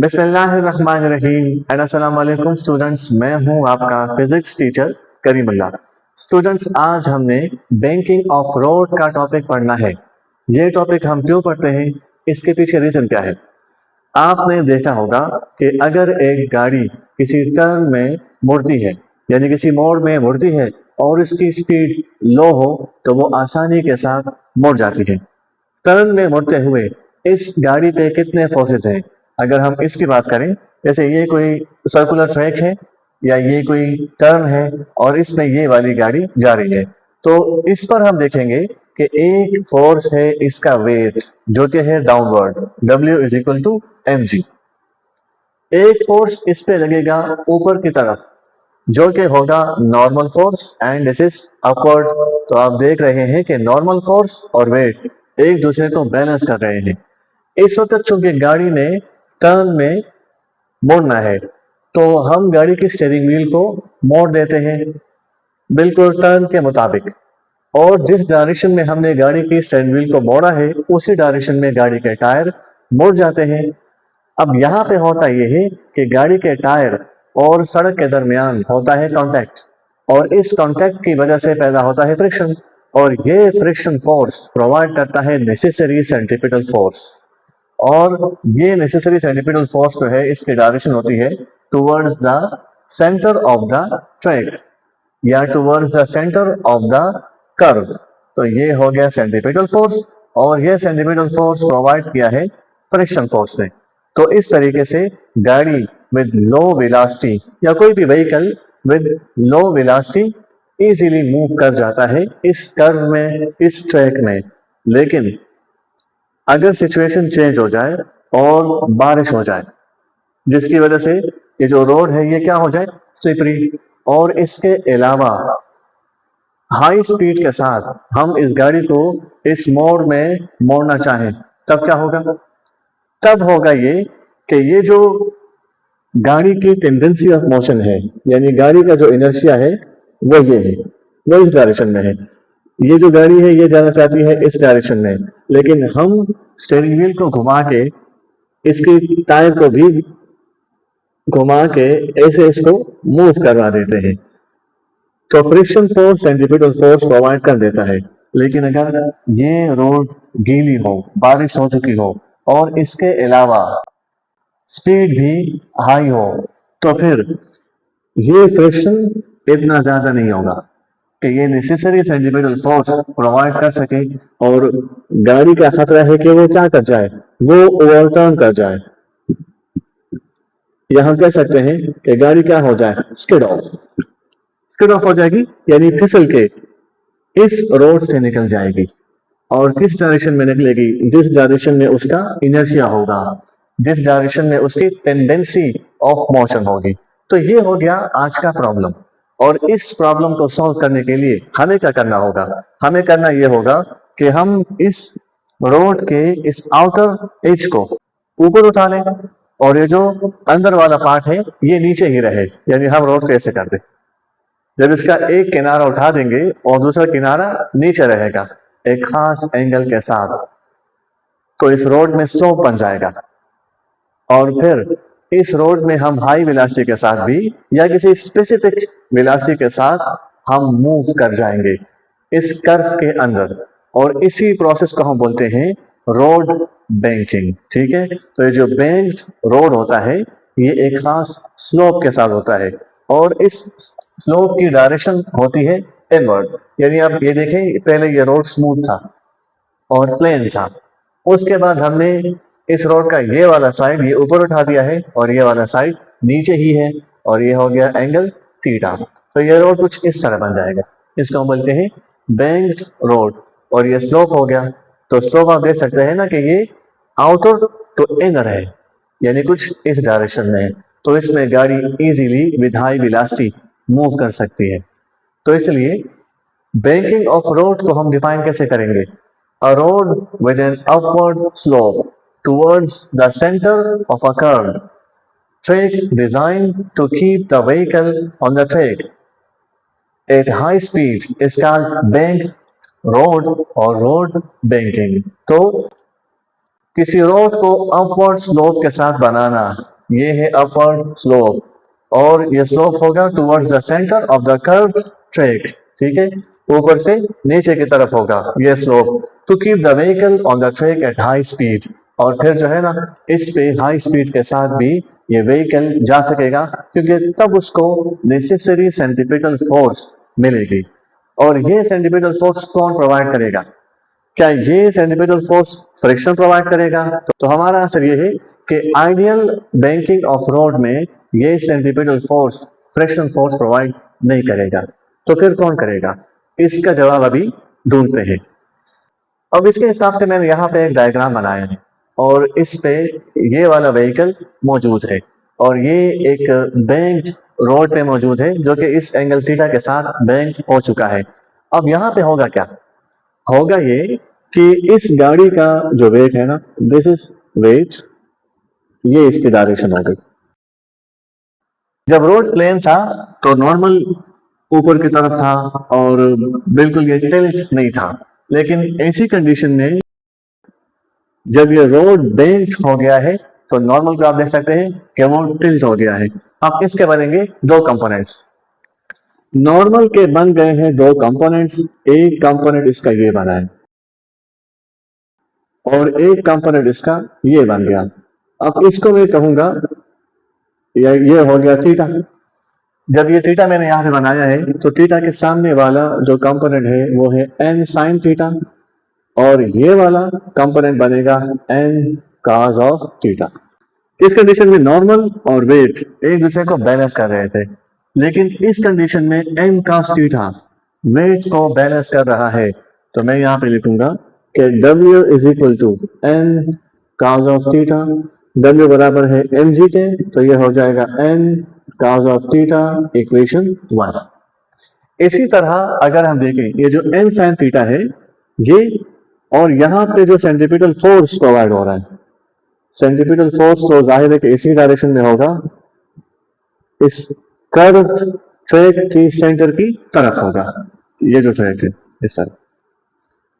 बिस्मिल्लाहिर्रहमानिर्रहीम एंड अस्सलाम वालेकुम स्टूडेंट्स, मैं हूं आपका फिजिक्स टीचर करीमुल्लाह। स्टूडेंट्स, आज हमने बैंकिंग ऑफ रोड का टॉपिक पढ़ना है। ये टॉपिक हम क्यों पढ़ते हैं, इसके पीछे रीजन क्या है। आपने देखा होगा कि अगर एक गाड़ी किसी टर्न में मुड़ती है, यानी किसी मोड़ में मुड़ती है और इसकी स्पीड लो हो तो वो आसानी के साथ मुड़ जाती है। टर्न में मुड़ते हुए इस गाड़ी पे कितने फोर्सेस हैं, अगर हम इसकी बात करें, जैसे ये कोई सर्कुलर ट्रैक है या ये कोई टर्न है और इसमें ये वाली गाड़ी जा रही है, तो इस पर हम देखेंगे कि एक फोर्स है इसका वेट जो कि है downward, W is equal to mg। एक फोर्स इस पे लगेगा ऊपर की तरफ जो कि होगा normal force and this is upward. तो आप देख रहे हैं कि नॉर्मल फोर्स और वेट एक दूसरे को बैलेंस कर रहे हैं। इस वक्त चूंकि गाड़ी ने टर्न में मोड़ना है तो हम गाड़ी की स्टीयरिंग व्हील को मोड़ देते हैं बिल्कुल टर्न के मुताबिक, और जिस डायरेक्शन में हमने गाड़ी की स्टीयरिंग व्हील को मोड़ा है उसी डायरेक्शन में गाड़ी के टायर मुड़ जाते हैं। अब यहाँ पे होता यह है कि गाड़ी के टायर और सड़क के दरमियान होता है कांटेक्ट, और इस कांटेक्ट की वजह से पैदा होता है फ्रिक्शन, और ये फ्रिक्शन फोर्स प्रोवाइड करता है नेसेसरी सेंट्रीपिटल फोर्स। और ये नेसेसरी सेंट्रीपिटल फोर्स जो है इसकी डायरेक्शन होती है towards the centre of the track या towards the centre of the curve. तो ये हो गया सेंट्रीपिटल फोर्स, और ये सेंट्रीपिटल फोर्स प्रोवाइड किया है फ्रिक्शन फोर्स ने। तो इस तरीके से गाड़ी विद लो वेलोसिटी या कोई भी vehicle with low velocity easily move कर जाता है इस कर्व में, इस ट्रैक में। लेकिन अगर सिचुएशन चेंज हो जाए और बारिश हो जाए जिसकी वजह से ये जो रोड है ये क्या हो जाए, स्लिपरी, और इसके अलावा हाई स्पीड के साथ हम इस गाड़ी को इस मोड़ में मोड़ना चाहें, तब क्या होगा, तब होगा ये कि ये जो गाड़ी की टेंडेंसी ऑफ मोशन है, यानी गाड़ी का जो इनर्शिया है वो ये है, वो इस डायरेक्शन में है। ये जो गाड़ी है ये जाना चाहती है इस डायरेक्शन में, लेकिन हम स्टीयरिंग व्हील को घुमा के इसकी टायर को भी घुमा के ऐसे इसको मूव करवा देते हैं। तो friction force centripetal force provide कर देता है। लेकिन अगर ये रोड गीली हो, बारिश हो चुकी हो और इसके अलावा स्पीड भी हाई हो, तो फिर ये फ्रिक्शन इतना ज्यादा नहीं होगा कि ये नेसेसरी सेंट्रीपिटल फोर्स प्रोवाइड कर सके, और गाड़ी का खतरा है कि वो क्या कर जाए, वो ओवरटर्न कर जाए, या हम कह सकते हैं कि गाड़ी क्या हो जाए, स्किड ऑफ हो जाएगी, यानी फिसल के इस रोड से निकल जाएगी। और किस डायरेक्शन में निकलेगी, जिस डायरेक्शन में उसका इनर्शिया होगा, जिस डायरेक्शन में उसकी टेंडेंसी ऑफ मोशन होगी। तो ये हो गया आज का प्रॉब्लम, और इस प्रॉब्लम को सॉल्व करने के लिए हमें क्या करना होगा, हमें करना यह होगा कि हम इस रोड के इस आउटर एज को ऊपर उठा लें और ये जो अंदर वाला पार्ट है ये नीचे ही रहे, यानी हम रोड को ऐसे कर दें। जब इसका एक किनारा उठा देंगे और दूसरा किनारा नीचे रहेगा एक खास एंगल के साथ, तो इस रोड में स्लोप बन जाएगा, और फिर इस रोड में हम हाई वेलोसिटी के साथ भी या किसी स्पेसिफिक वेलोसिटी के साथ हम मूव कर जाएंगे इस कर्व के अंदर, और इसी प्रोसेस को हम बोलते हैं रोड बैंकिंग। ठीक है, तो ये जो बैंक्ड रोड होता है ये एक खास स्लोप के साथ होता है, और इस स्लोप की डायरेक्शन होती है इनवर्ड। यानी आप ये देखें, पहले ये रोड स्मूथ था और प्लेन था, उसके बाद हमने इस रोड का ये वाला साइड ये ऊपर उठा दिया है और ये वाला साइड नीचे ही है, और ये हो गया एंगल थीटा। तो ये रोड कुछ इस तरह बन जाएगा, इसको हम बोलते हैं बैंक्ड रोड, और ये स्लोप हो गया। तो स्लोप आप देख सकते हैं ना कि ये आउटर टू इनर है, यानी कुछ इस डायरेक्शन में है, तो इसमें गाड़ी easily with high velocity move कर सकती है। तो इसलिए बैंकिंग ऑफ रोड को हम डिफाइन कैसे करेंगे, a road with an upward slope towards the center of a curved track designed to keep the vehicle on the track at high speed is called banked road or road banking। तो किसी road को upward slope के साथ बनाना ये है upward slope, और ये slope होगा towards the centre of the curve track, ठीक है, ऊपर से नीचे की तरफ होगा ये slope, to keep the vehicle on the track at high speed. और फिर जो है ना, इस पे हाई स्पीड के साथ भी ये व्हीकल जा सकेगा, क्योंकि तब उसको नेसेसरी सेंट्रीपिटल फोर्स मिलेगी। और ये सेंट्रीपिटल फोर्स कौन प्रोवाइड करेगा? क्या ये सेंट्रीपिटल फोर्स फ्रिक्शन प्रोवाइड करेगा? तो हमारा आंसर ये है कि आइडियल बैंकिंग ऑफ रोड में ये centripetal force friction force provide नहीं करेगा। तो फिर कौन करेगा? इसका जवाब अभी ढूंढते हैं। अब इसके हिसाब से मैंने यहाँ पे एक डायग्राम बनाया है, और इस पे ये वाला व्हीकल मौजूद है, और ये एक बैंक्ड रोड पे मौजूद है, जो कि इस एंगल थीटा के साथ बैंक हो चुका है। अब यहाँ पे होगा क्या? होगा ये कि इस गाड़ी का जो वेट है ना, दिस इज वेट, ये इसकी डायरेक्शन हो गई। जब रोड प्लेन था तो नॉर्मल ऊपर की तरफ था और बिल्कुल ये टिल्ट नहीं था, लेकिन ऐसी कंडीशन में जब ये रोड बेंट हो गया है तो नॉर्मल को आप देख सकते हैं कि वो टिल्ट हो गया है। अब इसके बनेंगे दो कंपोनेंट्स। नॉर्मल के बन गए हैं दो कंपोनेंट्स, एक कंपोनेंट इसका ये बना है और एक कंपोनेंट इसका ये बन गया। अब इसको मैं कहूंगा ये हो गया थीटा। जब ये थीटा मैंने यहां पे बनाया है तो थीटा के सामने वाला जो कंपोनेंट है वो है n साइन थीटा, और ये वाला कंपोनेंट बनेगा n cos ऑफ थीटा। इस कंडीशन में नॉर्मल और वेट एक दूसरे को बैलेंस कर रहे थे, लेकिन इस कंडीशन में n cos थीटा वेट को बैलेंस कर रहा है। तो मैं यहाँ पे लिखूंगा कि W is equal to n cos of theta. W बराबर है mg के, तो ये हो जाएगा n cos of theta equation 1। इसी तरह अगर हम देखें ये जो n sin थीटा है ये, और यहाँ पे जो सेंट्रीपिटल फोर्स प्रोवाइड हो रहा है, सेंट्रीपिटल फोर्स तो जाहिर है कि इसी डायरेक्शन में होगा, इस कर्व ट्रैक की सेंटर की तरफ होगा, ये जो ट्रैक है इस तरह।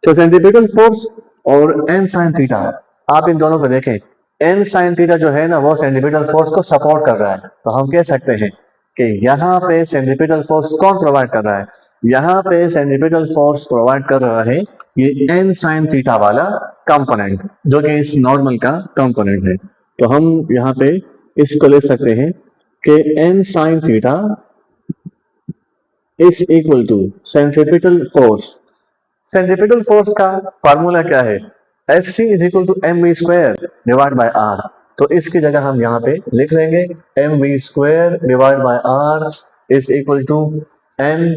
तो सेंट्रीपिटल फोर्स और n sin थीटा, आप इन दोनों को देखें, n sin थीटा जो है ना वो सेंट्रीपिटल फोर्स को सपोर्ट कर रहा है, तो हम कह सकते हैं कि यहाँ पे सेंट्रीपिटल फोर्स कौन प्रोवाइड कर रहा है? यहाँ पे सेंट्रीपिटल फोर्स प्रोवाइड कर रहा है ये n sin थीटा वाला कंपोनेंट, जो कि इस नॉर्मल का कंपोनेंट है। तो हम यहाँ पे इसको ले सकते हैं कि n sin theta is equal to centripetal force. Centripetal force का फार्मूला क्या है? Fc is equal to mv square divide by r। तो इसकी जगह हम यहाँ पे लिख लेंगे mv square divide by r is equal to n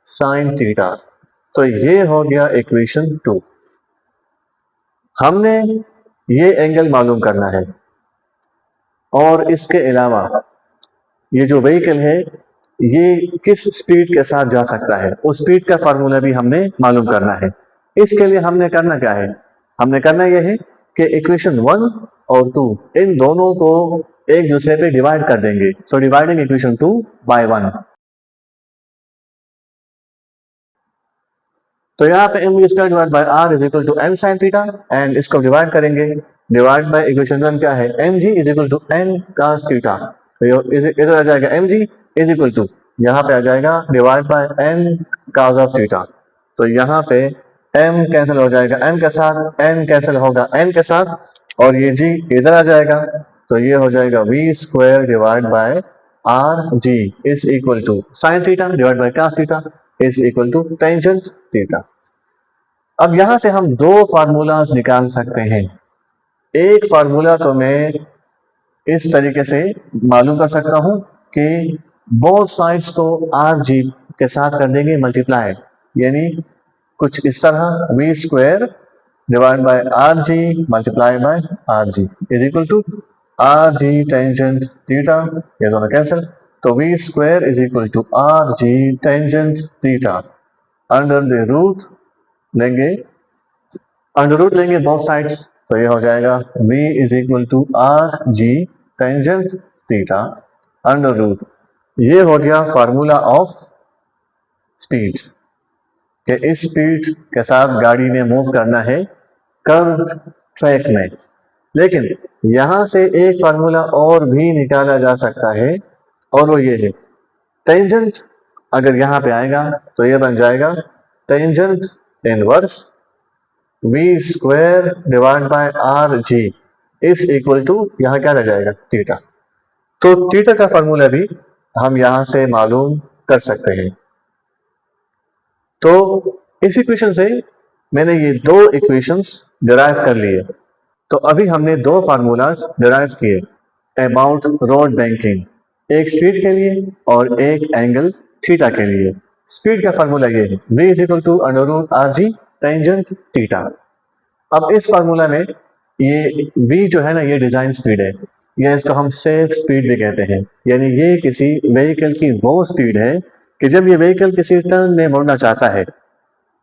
sin theta. तो ये हो गया इक्वेशन 2। हमने ये एंगल मालूम करना है, और इसके अलावा ये जो व्हीकल है ये किस स्पीड के साथ जा सकता है, उस स्पीड का फार्मूला भी हमने मालूम करना है। इसके लिए हमने करना क्या है? हमने करना यह है कि इक्वेशन 1 और 2 इन दोनों को एक दूसरे पे डिवाइड कर देंगे। So dividing equation 2 by 1। तो यहाँ पे mv square divide by r is equal to n sin theta, and इसको डिवाइड करेंगे। डिवाइड बाय इक्वेशन 1 क्या है? mg is equal to n cos theta. तो इधर आ जाएगा mg इज इक्वल टू, यहाँ पे आ जाएगा divide by n cos of theta. तो यहाँ पे m कैंसिल हो जाएगा n के साथ, n कैंसिल होगा n के साथ, और ये g इधर आ जाएगा, तो ये हो जाएगा v square divide by r g is equal to sine theta divide by cos theta is equal to tangent theta. अब यहां से हम दो फार्मूलाज निकाल सकते हैं। एक फार्मूला तो मैं इस तरीके से मालूम कर सकता हूं कि बोथ साइड्स को आर जी के साथ कर देंगे मल्टीप्लाई, यानी कुछ इस तरह V square divide by R G multiply by R G is equal to R G tangent theta, ये दोनों कैंसिल, तो V square is equal to R G tangent theta under the root लेंगे, under root लेंगे both sides, तो ये हो जाएगा v is equal to R G tangent theta under root. ये हो गया फार्मूला ऑफ स्पीड, कि इस स्पीड के साथ गाड़ी ने मूव करना है कर्व ट्रैक में। लेकिन यहाँ से एक फार्मूला और भी निकाला जा सकता है, और वो ये है, टेंजेंट अगर यहाँ पे आएगा तो ये बन जाएगा tangent inverse v square divide by R G is equal to, यहाँ क्या रह जाएगा, थीटा। तो थीटा का फार्मूला भी हम यहाँ से मालूम कर सकते हैं। तो इस इक्वेशन से मैंने ये दो इक्वेशंस डिराइव कर लिए। तो अभी हमने दो फार्मूलाज डिराइव किए अबाउट रोड बैंकिंग, एक स्पीड के लिए और एक एंगल थीटा के लिए। स्पीड का फार्मूला ये है, v is equal to under root R G tangent theta. अब इस फार्मूला में ये v जो है ना, ये डिजाइन स्पीड है, या इसको हम सेफ स्पीड भी कहते हैं। यानी ये किसी व्हीकल की वो स्पीड है कि जब ये व्हीकल किसी टर्न में मुड़ना चाहता है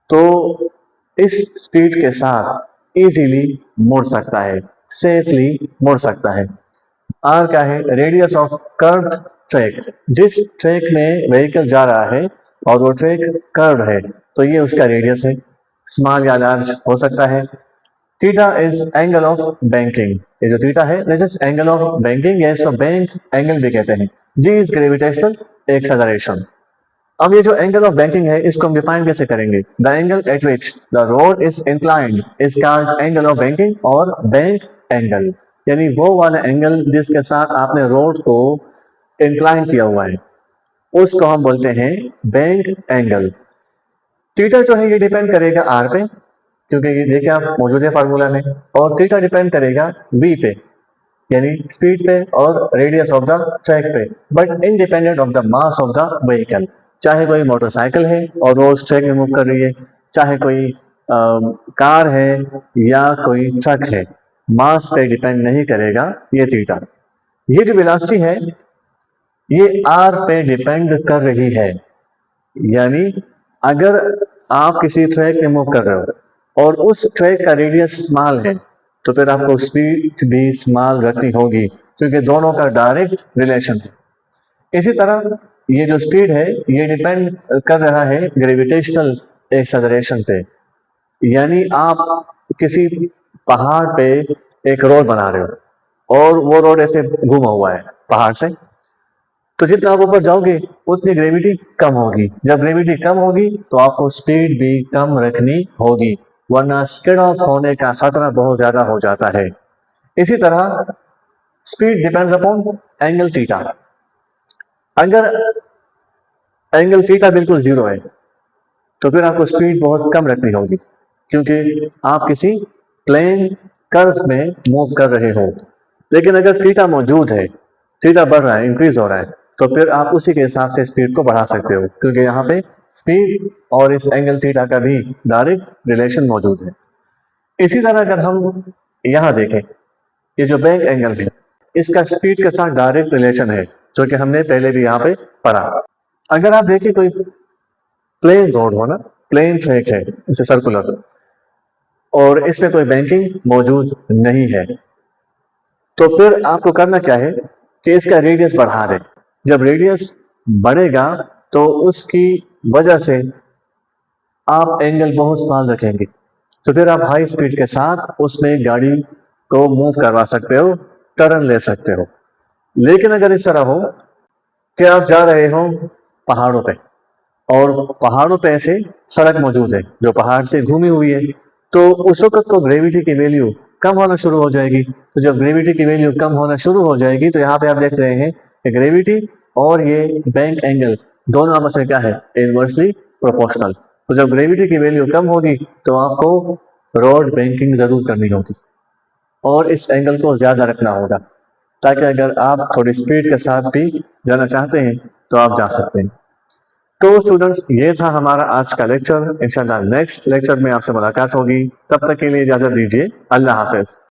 तो इस स्पीड के साथ इजीली मुड़ सकता है, सेफली मुड़ सकता है। आर क्या है, रेडियस ऑफ कर्व ट्रैक, जिस ट्रैक में व्हीकल जा रहा है और वो ट्रैक कर्व है तो ये उसका रेडियस है, स्मॉल या लार्ज हो सकता है। Theta is angle of banking, ये जो थीटा है this is angle of banking, या इसको बैंक एंगल भी कहते हैं। जी इज ग्रेविटेशनल एक्सेलरेशन। अब ये जो एंगल ऑफ बैंकिंग है इसको हम डिफाइन कैसे करेंगे, the angle eight which the road is inclined is called angle of banking और बैंक एंगल, यानी वो वाला एंगल जिसके साथ आपने रोड को इंक्लाइन किया हुआ है उसको हम बोलते हैं बैंक एंगल। थीटा जो है ये डिपेंड करेगा आर पे, क्योंकि ये देखिए आप मौजूद है फार्मूला में, और थीटा डिपेंड करेगा वी पे यानी स्पीड पे और रेडियस ऑफ द ट्रैक पे, but independent of the mass of the vehicle. चाहे कोई मोटरसाइकिल है और वो उस ट्रैक में मूव कर रही है, चाहे कोई कार है या कोई ट्रक है, मास पे डिपेंड नहीं करेगा ये थीटा। ये जो वेलोसिटी है ये आर पे डिपेंड कर रही है, यानी अगर आप किसी ट्रैक में मूव कर रहे हो और उस ट्रैक का रेडियस स्मॉल है तो फिर आपको स्पीड भी स्मॉल रखनी होगी, क्योंकि दोनों का डायरेक्ट रिलेशन है। इसी तरह ये जो स्पीड है ये डिपेंड कर रहा है ग्रेविटेशनल एक्सेलरेशन पे, यानी आप किसी पहाड़ पे एक रोड बना रहे हो और वो रोड ऐसे घुमा हुआ है पहाड़ से, तो जितना आप ऊपर जाओगे उतनी ग्रेविटी कम होगी। जब ग्रेविटी कम होगी तो आपको स्पीड भी कम रखनी होगी, वरना स्किड ऑफ होने का खतरा बहुत ज्यादा हो जाता है। इसी तरह speed depends upon angle theta. अगर एंगल थीटा बिल्कुल जीरो है तो फिर आपको स्पीड बहुत कम रखनी होगी, क्योंकि आप किसी प्लेन कर्व में मूव कर रहे हो। लेकिन अगर थीटा मौजूद है, थीटा बढ़ रहा है, इंक्रीज हो रहा है, तो फिर आप उसी के हिसाब से स्पीड को बढ़ा सकते हो, क्योंकि यहाँ पे स्पीड और इस एंगल थीटा का भी डायरेक्ट रिलेशन मौजूद है। इसी तरह अगर हम यहाँ देखें, ये जो बैंक एंगल है इसका स्पीड के साथ डायरेक्ट रिलेशन है, जो कि हमने पहले भी यहाँ पे पढ़ा। अगर आप देखें कोई प्लेन रोड हो ना, प्लेन ट्रैक है इसे सर्कुलर, और इसमें कोई बैंकिंग मौजूद नहीं है, तो फिर आपको करना क्या है कि इसका रेडियस बढ़ा दें। जब रेडियस बढ़ेगा तो उसकी वजह से आप एंगल बहुत स्मॉल रखेंगे, तो फिर आप हाई स्पीड के साथ उसमें गाड़ी को मूव करवा सकते हो, टर्न ले सकते हो। लेकिन अगर इस तरह हो कि आप जा रहे हो पहाड़ों पे और पहाड़ों पे ऐसे सड़क मौजूद है जो पहाड़ से घूमी हुई है, तो उस वक्त को ग्रेविटी की वैल्यू कम होना शुरू हो जाएगी। तो जब ग्रेविटी की वैल्यू कम होना शुरू हो जाएगी तो यहाँ पे आप देख रहे हैं कि ग्रेविटी और ये बैंक एंगल दोनों आपस में क्या है, इनवर्सली प्रोपोर्शनल। तो जब ग्रेविटी की वैल्यू कम होगी तो आपको रोड बैंकिंग जरूर करनी होगी और इस एंगल को ज्यादा रखना होगा, ताकि अगर आप थोड़ी स्पीड के साथ भी जाना चाहते हैं तो आप जा सकते हैं। तो स्टूडेंट्स ये था हमारा आज का लेक्चर। इंशाल्लाह नेक्स्ट लेक्चर में आपसे मुलाकात होगी, तब तक के लिए इजाजत दीजिए। अल्लाह हाफिज।